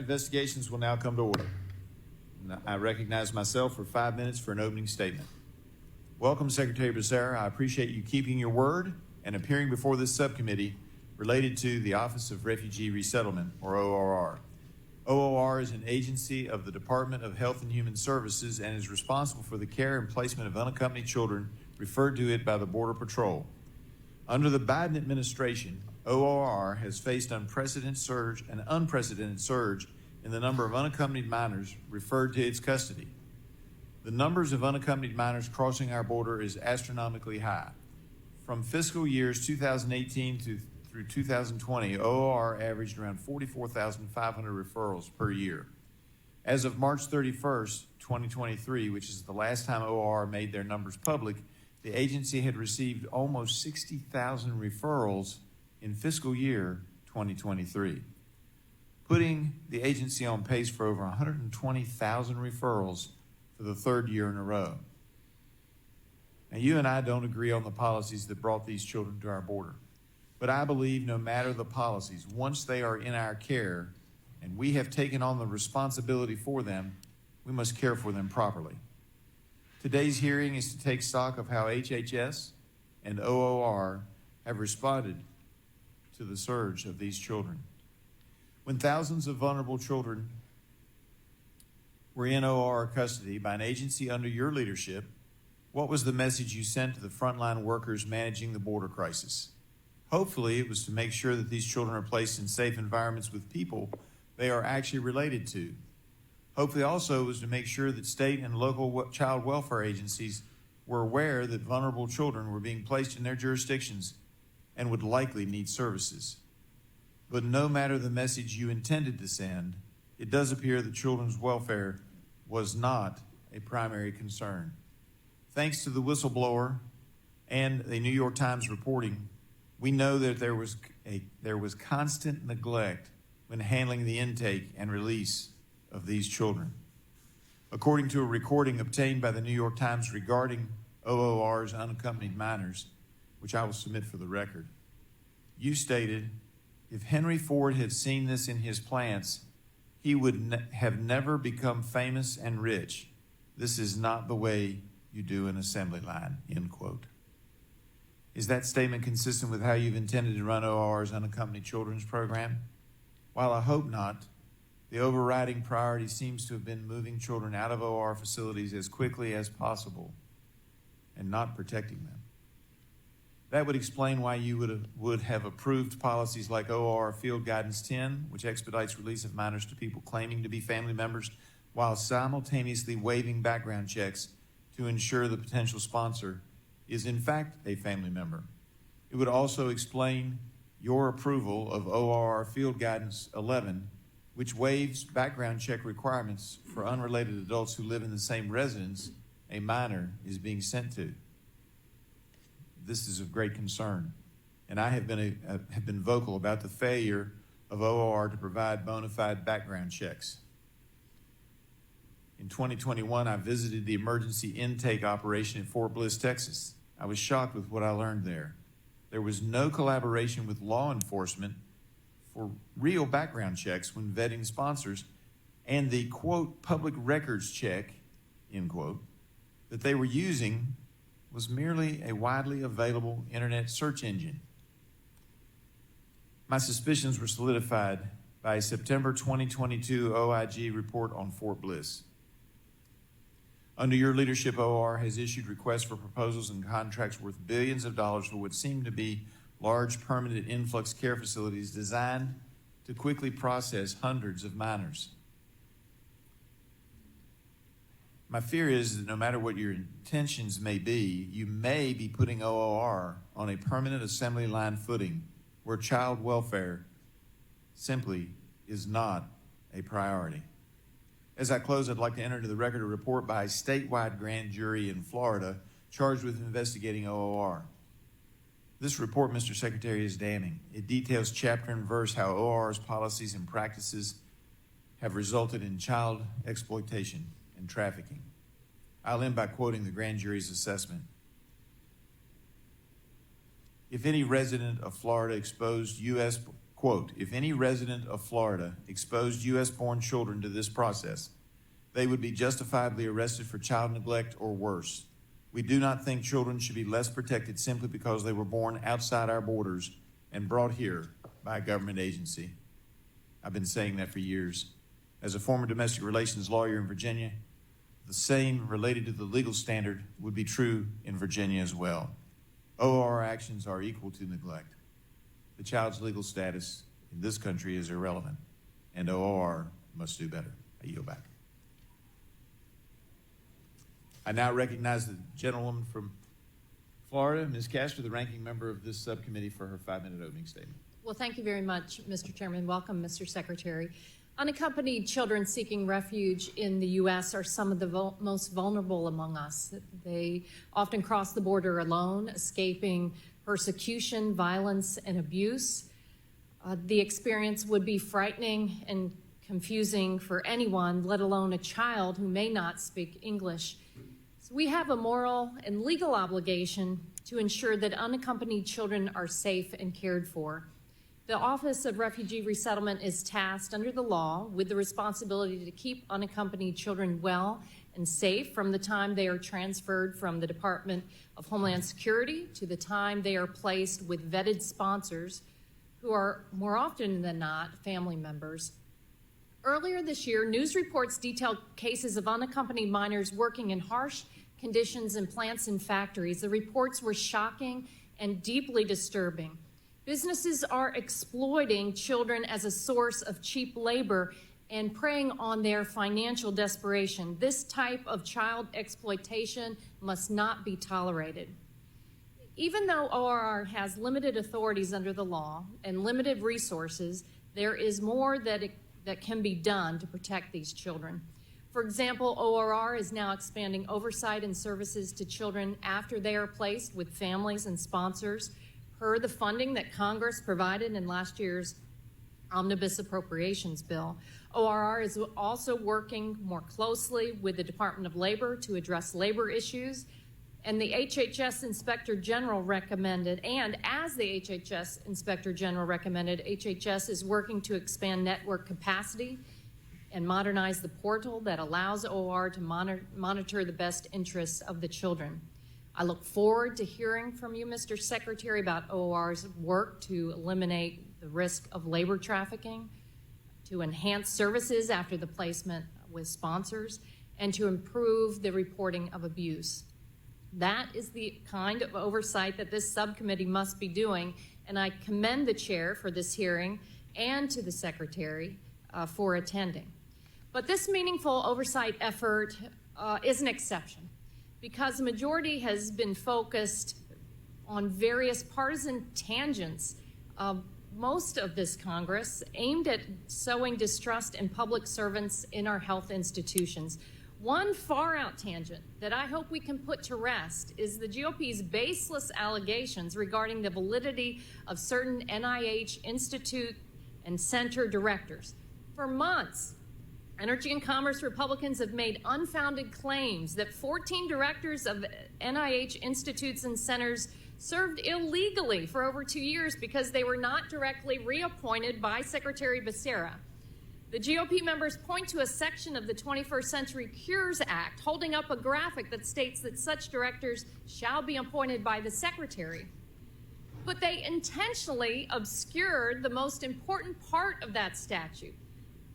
Investigations will now come to order. I recognize myself for 5 minutes for an opening statement. Welcome, Secretary Becerra. I appreciate you keeping your word and appearing before this subcommittee related to the Office of Refugee Resettlement, or ORR. ORR is an agency of the Department of Health and Human Services and is responsible for the care and placement of unaccompanied children referred to it by the Border Patrol. Under the Biden administration, ORR has faced an unprecedented surge in the number of unaccompanied minors referred to its custody. The numbers of unaccompanied minors crossing our border is astronomically high. From fiscal years 2018 through 2020, ORR averaged around 44,500 referrals per year. As of March 31st, 2023, which is the last time ORR made their numbers public, the agency had received almost 60,000 referrals in fiscal year 2023, putting the agency on pace for over 120,000 referrals for the third year in a row. Now, you and I don't agree on the policies that brought these children to our border, but I believe no matter the policies, once they are in our care and we have taken on the responsibility for them, we must care for them properly. Today's hearing is to take stock of how HHS and ORR have responded to the surge of these children. When thousands of vulnerable children were in ORR custody by an agency under your leadership, what was the message you sent to the frontline workers managing the border crisis? Hopefully, it was to make sure that these children are placed in safe environments with people they are actually related to. Hopefully also was to make sure that state and local child welfare agencies were aware that vulnerable children were being placed in their jurisdictions and would likely need services. But no matter the message you intended to send, it does appear that children's welfare was not a primary concern. Thanks to the whistleblower and the New York Times reporting, we know that there was constant neglect when handling the intake and release of these children. According to a recording obtained by the New York Times regarding ORR's unaccompanied minors, which I will submit for the record, you stated, if Henry Ford had seen this in his plans, he would have never become famous and rich. This is not the way you do an assembly line, end quote. Is that statement consistent with how you've intended to run ORR's unaccompanied children's program? While I hope not, the overriding priority seems to have been moving children out of ORR facilities as quickly as possible and not protecting them. That would explain why you would have approved policies like ORR Field Guidance 10, which expedites release of minors to people claiming to be family members, while simultaneously waiving background checks to ensure the potential sponsor is in fact a family member. It would also explain your approval of ORR Field Guidance 11, which waives background check requirements for unrelated adults who live in the same residence a minor is being sent to. This is of great concern, and I have been vocal about the failure of ORR to provide bona fide background checks. In 2021, I visited the emergency intake operation in Fort Bliss, Texas. I was shocked with what I learned there. There was no collaboration with law enforcement for real background checks when vetting sponsors, and the, quote, public records check, end quote, that they were using was merely a widely available internet search engine. My suspicions were solidified by a September 2022 OIG report on Fort Bliss. Under your leadership, ORR has issued requests for proposals and contracts worth billions of dollars for what seem to be large permanent influx care facilities designed to quickly process hundreds of minors. My fear is that no matter what your intentions may be, you may be putting ORR on a permanent assembly line footing where child welfare simply is not a priority. As I close, I'd like to enter into the record a report by a statewide grand jury in Florida charged with investigating ORR. This report, Mr. Secretary, is damning. It details chapter and verse how ORR's policies and practices have resulted in child exploitation and trafficking. I'll end by quoting the grand jury's assessment. If any resident of Florida exposed U.S. quote, if any resident of Florida exposed U.S.-born children to this process, they would be justifiably arrested for child neglect or worse. We do not think children should be less protected simply because they were born outside our borders and brought here by a government agency. I've been saying that for years. As a former domestic relations lawyer in Virginia, the same related to the legal standard would be true in Virginia as well. OR actions are equal to neglect. The child's legal status in this country is irrelevant, and OR must do better. I yield back. I now recognize the gentlewoman from Florida, Ms. Castor, the ranking member of this subcommittee, for her 5-minute opening statement. Well, thank you very much, Mr. Chairman. Welcome, Mr. Secretary. Unaccompanied children seeking refuge in the U.S. are some of the most vulnerable among us. They often cross the border alone, escaping persecution, violence, and abuse. The experience would be frightening and confusing for anyone, let alone a child who may not speak English. So we have a moral and legal obligation to ensure that unaccompanied children are safe and cared for. The Office of Refugee Resettlement is tasked under the law with the responsibility to keep unaccompanied children well and safe from the time they are transferred from the Department of Homeland Security to the time they are placed with vetted sponsors who are more often than not family members. Earlier this year, news reports detailed cases of unaccompanied minors working in harsh conditions in plants and factories. The reports were shocking and deeply disturbing. Businesses are exploiting children as a source of cheap labor and preying on their financial desperation. This type of child exploitation must not be tolerated. Even though ORR has limited authorities under the law and limited resources, there is more that can be done to protect these children. For example, ORR is now expanding oversight and services to children after they are placed with families and sponsors, per the funding that Congress provided in last year's Omnibus Appropriations Bill. ORR is also working more closely with the Department of Labor to address labor issues, and the HHS Inspector General recommended, and as the HHS Inspector General recommended, HHS is working to expand network capacity and modernize the portal that allows OR to monitor the best interests of the children. I look forward to hearing from you, Mr. Secretary, about OR's work to eliminate the risk of labor trafficking, to enhance services after the placement with sponsors, and to improve the reporting of abuse. That is the kind of oversight that this subcommittee must be doing, and I commend the chair for this hearing and to the Secretary for attending. But this meaningful oversight effort is an exception, because the majority has been focused on various partisan tangents. Most of this Congress aimed at sowing distrust in public servants in our health institutions. One far-out tangent that I hope we can put to rest is the GOP's baseless allegations regarding the validity of certain NIH institute and center directors. For months, Energy and Commerce Republicans have made unfounded claims that 14 directors of NIH institutes and centers served illegally for over 2 years because they were not directly reappointed by Secretary Becerra. The GOP members point to a section of the 21st Century Cures Act holding up a graphic that states that such directors shall be appointed by the Secretary. But they intentionally obscured the most important part of that statute,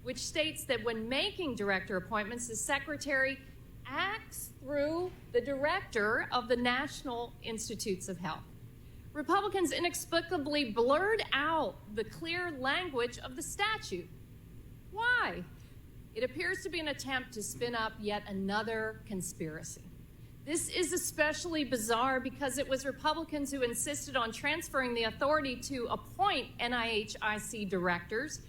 which states that when making director appointments, the Secretary acts through the director of the National Institutes of Health. Republicans inexplicably blurred out the clear language of the statute. Why? It appears to be an attempt to spin up yet another conspiracy. This is especially bizarre because it was Republicans who insisted on transferring the authority to appoint NIH-IC directors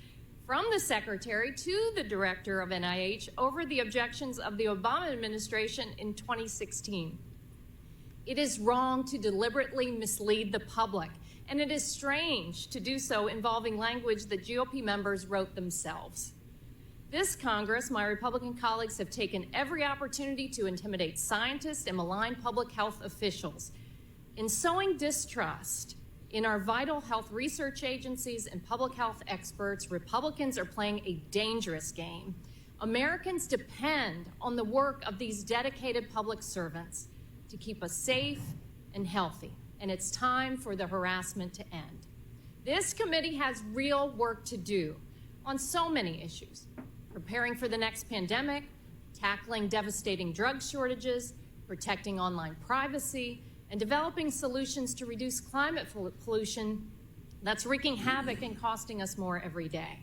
from the Secretary to the Director of NIH over the objections of the Obama administration in 2016. It is wrong to deliberately mislead the public, and it is strange to do so involving language that GOP members wrote themselves. This Congress, my Republican colleagues have taken every opportunity to intimidate scientists and malign public health officials. In sowing distrust, In our vital health research agencies and public health experts, Republicans are playing a dangerous game. Americans depend on the work of these dedicated public servants to keep us safe and healthy, and it's time for the harassment to end. This committee has real work to do on so many issues: preparing for the next pandemic, tackling devastating drug shortages, protecting online privacy, and developing solutions to reduce climate pollution that's wreaking havoc and costing us more every day.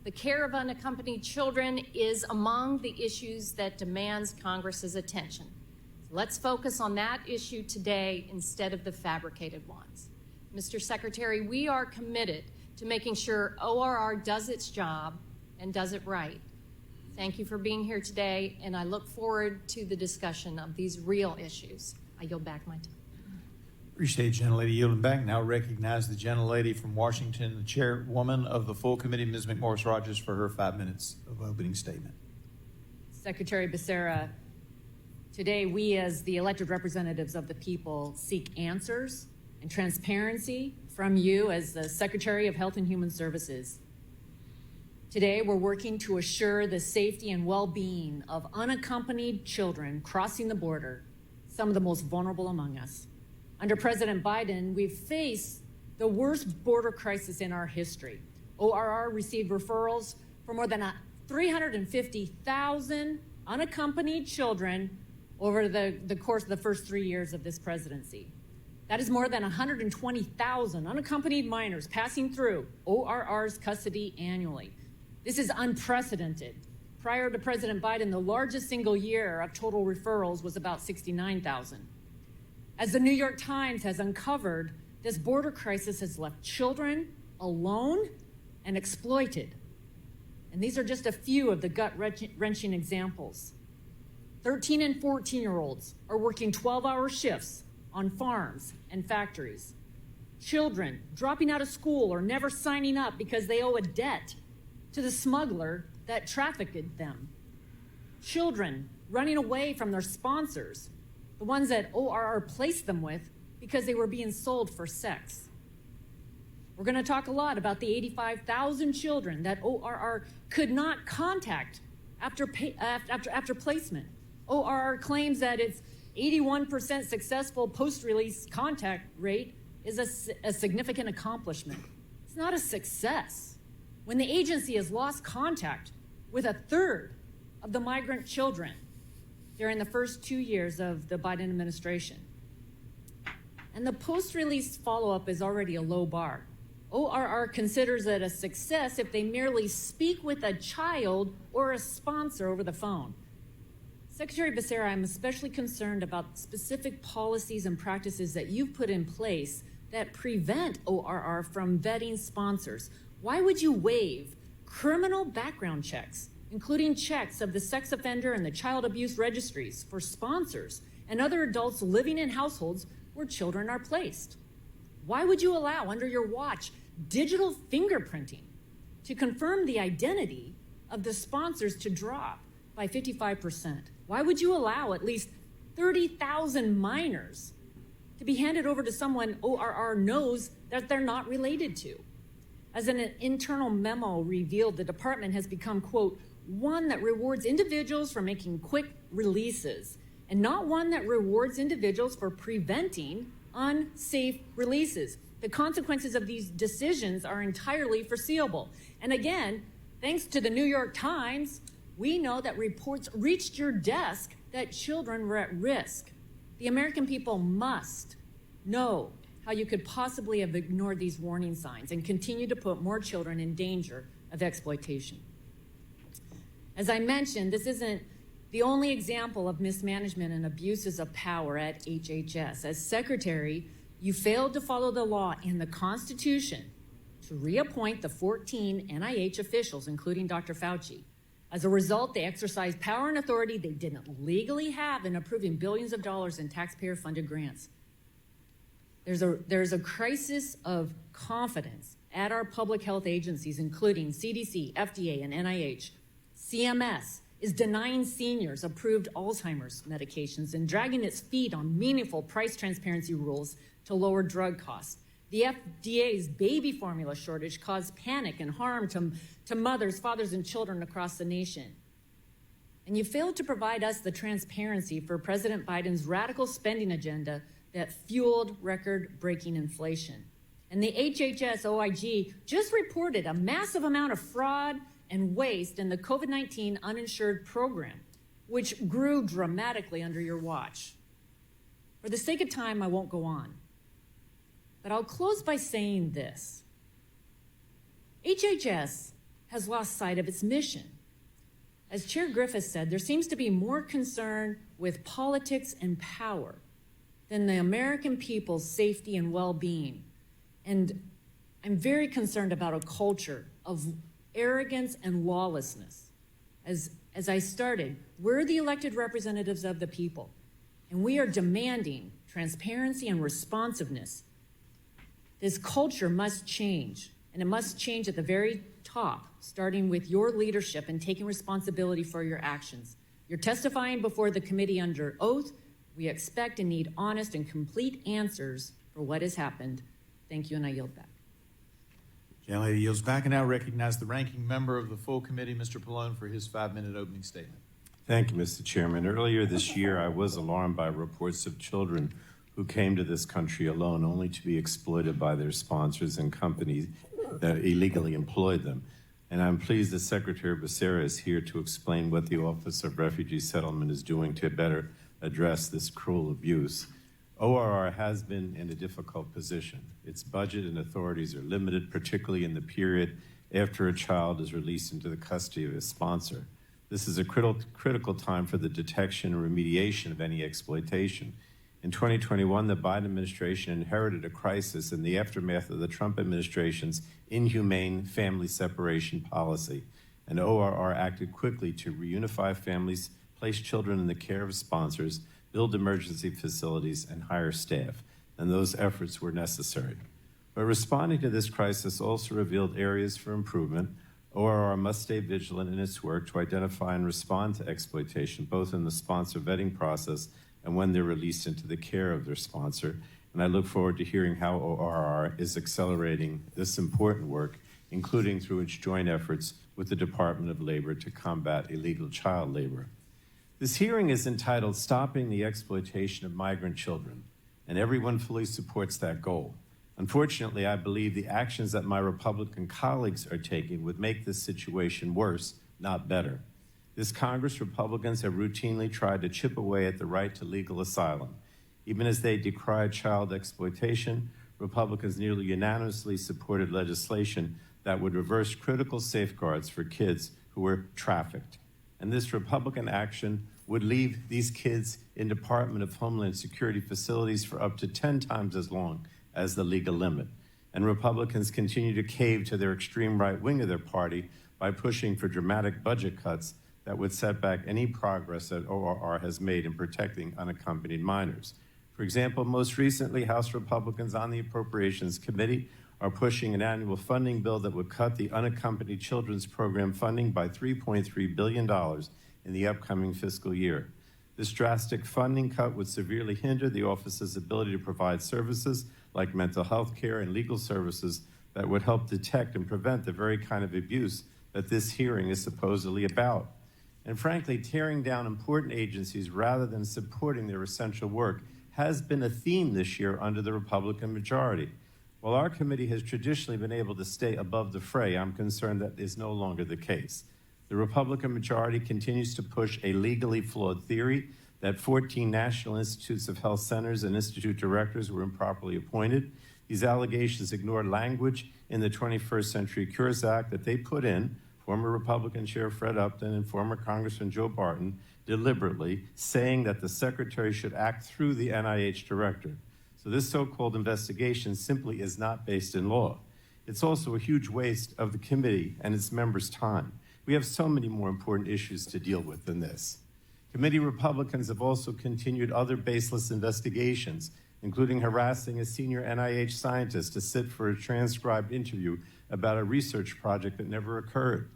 The care of unaccompanied children is among the issues that demands Congress's attention. So let's focus on that issue today instead of the fabricated ones. Mr. Secretary, we are committed to making sure ORR does its job and does it right. Thank you for being here today, and I look forward to the discussion of these real issues. I yield back my time. Appreciate the gentlelady yielding back. Now recognize the gentlelady from Washington, the chairwoman of the full committee, Ms. McMorris Rogers, for her 5 minutes of opening statement. Secretary Becerra, today we as the elected representatives of the people seek answers and transparency from you as the Secretary of Health and Human Services. Today we're working to assure the safety and well-being of unaccompanied children crossing the border, some of the most vulnerable among us. Under President Biden, we've faced the worst border crisis in our history. ORR received referrals for more than 350,000 unaccompanied children over the course of the first 3 years of this presidency. That is more than 120,000 unaccompanied minors passing through ORR's custody annually. This is unprecedented. Prior to President Biden, the largest single year of total referrals was about 69,000. As the New York Times has uncovered, this border crisis has left children alone and exploited. And these are just a few of the gut-wrenching examples. 13 and 14-year-olds are working 12-hour shifts on farms and factories. Children dropping out of school or never signing up because they owe a debt to the smuggler that trafficked them. Children running away from their sponsors, the ones that ORR placed them with, because they were being sold for sex. We're going to talk a lot about the 85,000 children that ORR could not contact after placement. ORR claims that its 81% successful post-release contact rate is a significant accomplishment. It's not a success when the agency has lost contact with a third of the migrant children during the first 2 years of the Biden administration. And the post-release follow-up is already a low bar. ORR considers it a success if they merely speak with a child or a sponsor over the phone. Secretary Becerra, I'm especially concerned about specific policies and practices that you've put in place that prevent ORR from vetting sponsors. Why would you waive criminal background checks, including checks of the sex offender and the child abuse registries for sponsors and other adults living in households where children are placed? Why would you allow, under your watch, digital fingerprinting to confirm the identity of the sponsors to drop by 55%? Why would you allow at least 30,000 minors to be handed over to someone ORR knows that they're not related to? As an internal memo revealed, the department has become, quote, one that rewards individuals for making quick releases and not one that rewards individuals for preventing unsafe releases. The consequences of these decisions are entirely foreseeable. And again, thanks to the New York Times, we know that reports reached your desk that children were at risk. The American people must know how you could possibly have ignored these warning signs and continue to put more children in danger of exploitation. As I mentioned, this isn't the only example of mismanagement and abuses of power at HHS. As Secretary, you failed to follow the law and the Constitution to reappoint the 14 NIH officials, including Dr. Fauci. As a result, they exercised power and authority they didn't legally have in approving billions of dollars in taxpayer-funded grants. There's a crisis of confidence at our public health agencies, including CDC, FDA, and NIH. CMS is denying seniors approved Alzheimer's medications and dragging its feet on meaningful price transparency rules to lower drug costs. The FDA's baby formula shortage caused panic and harm to mothers, fathers, and children across the nation. And you failed to provide us the transparency for President Biden's radical spending agenda that fueled record-breaking inflation. And the HHS OIG just reported a massive amount of fraud and waste in the COVID-19 uninsured program, which grew dramatically under your watch. For the sake of time, I won't go on. But I'll close by saying this. HHS has lost sight of its mission. As Chair Griffiths said, there seems to be more concern with politics and power than the American people's safety and well-being. And I'm very concerned about a culture of arrogance and lawlessness. As I started, we're the elected representatives of the people, and we are demanding transparency and responsiveness. This culture must change, and it must change at the very top, starting with your leadership and taking responsibility for your actions. You're testifying before the committee under oath. We expect and need honest and complete answers for what has happened. Thank you, and I yield back. Gentlelady yields back, and now recognize the ranking member of the full committee, Mr. Pallone, for his 5-minute opening statement. Thank you, Mr. Chairman. Earlier this year, I was alarmed by reports of children who came to this country alone only to be exploited by their sponsors and companies that illegally employed them. And I'm pleased that Secretary Becerra is here to explain what the Office of Refugee Settlement is doing to better address this cruel abuse. ORR has been in a difficult position. Its budget and authorities are limited, particularly in the period after a child is released into the custody of his sponsor. This is a critical time for the detection and remediation of any exploitation. In 2021, the Biden administration inherited a crisis in the aftermath of the Trump administration's inhumane family separation policy, and ORR acted quickly to reunify families, place children in the care of sponsors, build emergency facilities, and hire staff, and those efforts were necessary. But responding to this crisis also revealed areas for improvement. ORR must stay vigilant in its work to identify and respond to exploitation, both in the sponsor vetting process and when they're released into the care of their sponsor. And I look forward to hearing how ORR is accelerating this important work, including through its joint efforts with the Department of Labor to combat illegal child labor. This hearing is entitled Stopping the Exploitation of Migrant Children, and everyone fully supports that goal. Unfortunately, I believe the actions that my Republican colleagues are taking would make this situation worse, not better. This Congress, Republicans have routinely tried to chip away at the right to legal asylum. Even as they decried child exploitation, Republicans nearly unanimously supported legislation that would reverse critical safeguards for kids who were trafficked. And this Republican action would leave these kids in Department of Homeland Security facilities for up to 10 times as long as the legal limit. And Republicans continue to cave to their extreme right wing of their party by pushing for dramatic budget cuts that would set back any progress that ORR has made in protecting unaccompanied minors. For example, most recently, House Republicans on the Appropriations Committee are pushing an annual funding bill that would cut the unaccompanied children's program funding by $3.3 billion in the upcoming fiscal year. This drastic funding cut would severely hinder the office's ability to provide services like mental health care and legal services that would help detect and prevent the very kind of abuse that this hearing is supposedly about. And frankly, tearing down important agencies rather than supporting their essential work has been a theme this year under the Republican majority. While our committee has traditionally been able to stay above the fray, I'm concerned that is no longer the case. The Republican majority continues to push a legally flawed theory that 14 National Institutes of Health centers and institute directors were improperly appointed. These allegations ignore language in the 21st Century Cures Act that they put in, former Republican Chair Fred Upton and former Congressman Joe Barton, deliberately saying that the secretary should act through the NIH director. So this so-called investigation simply is not based in law. It's also a huge waste of the committee and its members' time. We have so many more important issues to deal with than this. Committee Republicans have also continued other baseless investigations, including harassing a senior NIH scientist to sit for a transcribed interview about a research project that never occurred.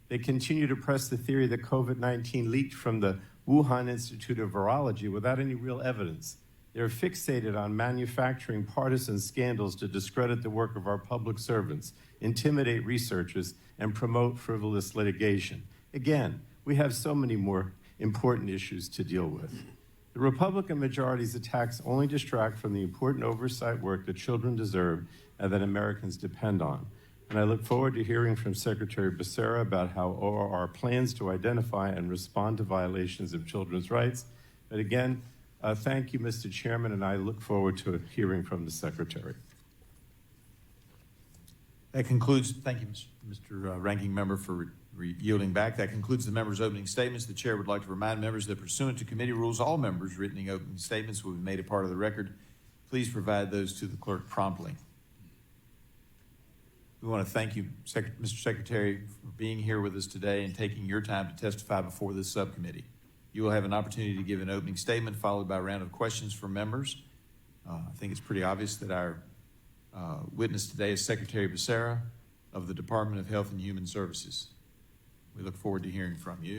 They continue to press the theory that COVID-19 leaked from the Wuhan Institute of Virology without any real evidence. They're fixated on manufacturing partisan scandals to discredit the work of our public servants, intimidate researchers, and promote frivolous litigation. Again, we have so many more important issues to deal with. The Republican majority's attacks only distract from the important oversight work that children deserve and that Americans depend on. And I look forward to hearing from Secretary Becerra about how ORR plans to identify and respond to violations of children's rights. But again, thank you, Mr. Chairman, and I look forward to hearing from the Secretary. That concludes, thank you, Mr. Ranking Member, for yielding back. That concludes the members' opening statements. The chair would like to remind members that pursuant to committee rules, all members' written opening statements will be made a part of the record. Please provide those to the clerk promptly. We want to thank you, Mr. Secretary, for being here with us today and taking your time to testify before this subcommittee. You will have an opportunity to give an opening statement followed by a round of questions from members. I think it's pretty obvious that our witness today is Secretary Becerra of the Department of Health and Human Services. We look forward to hearing from you.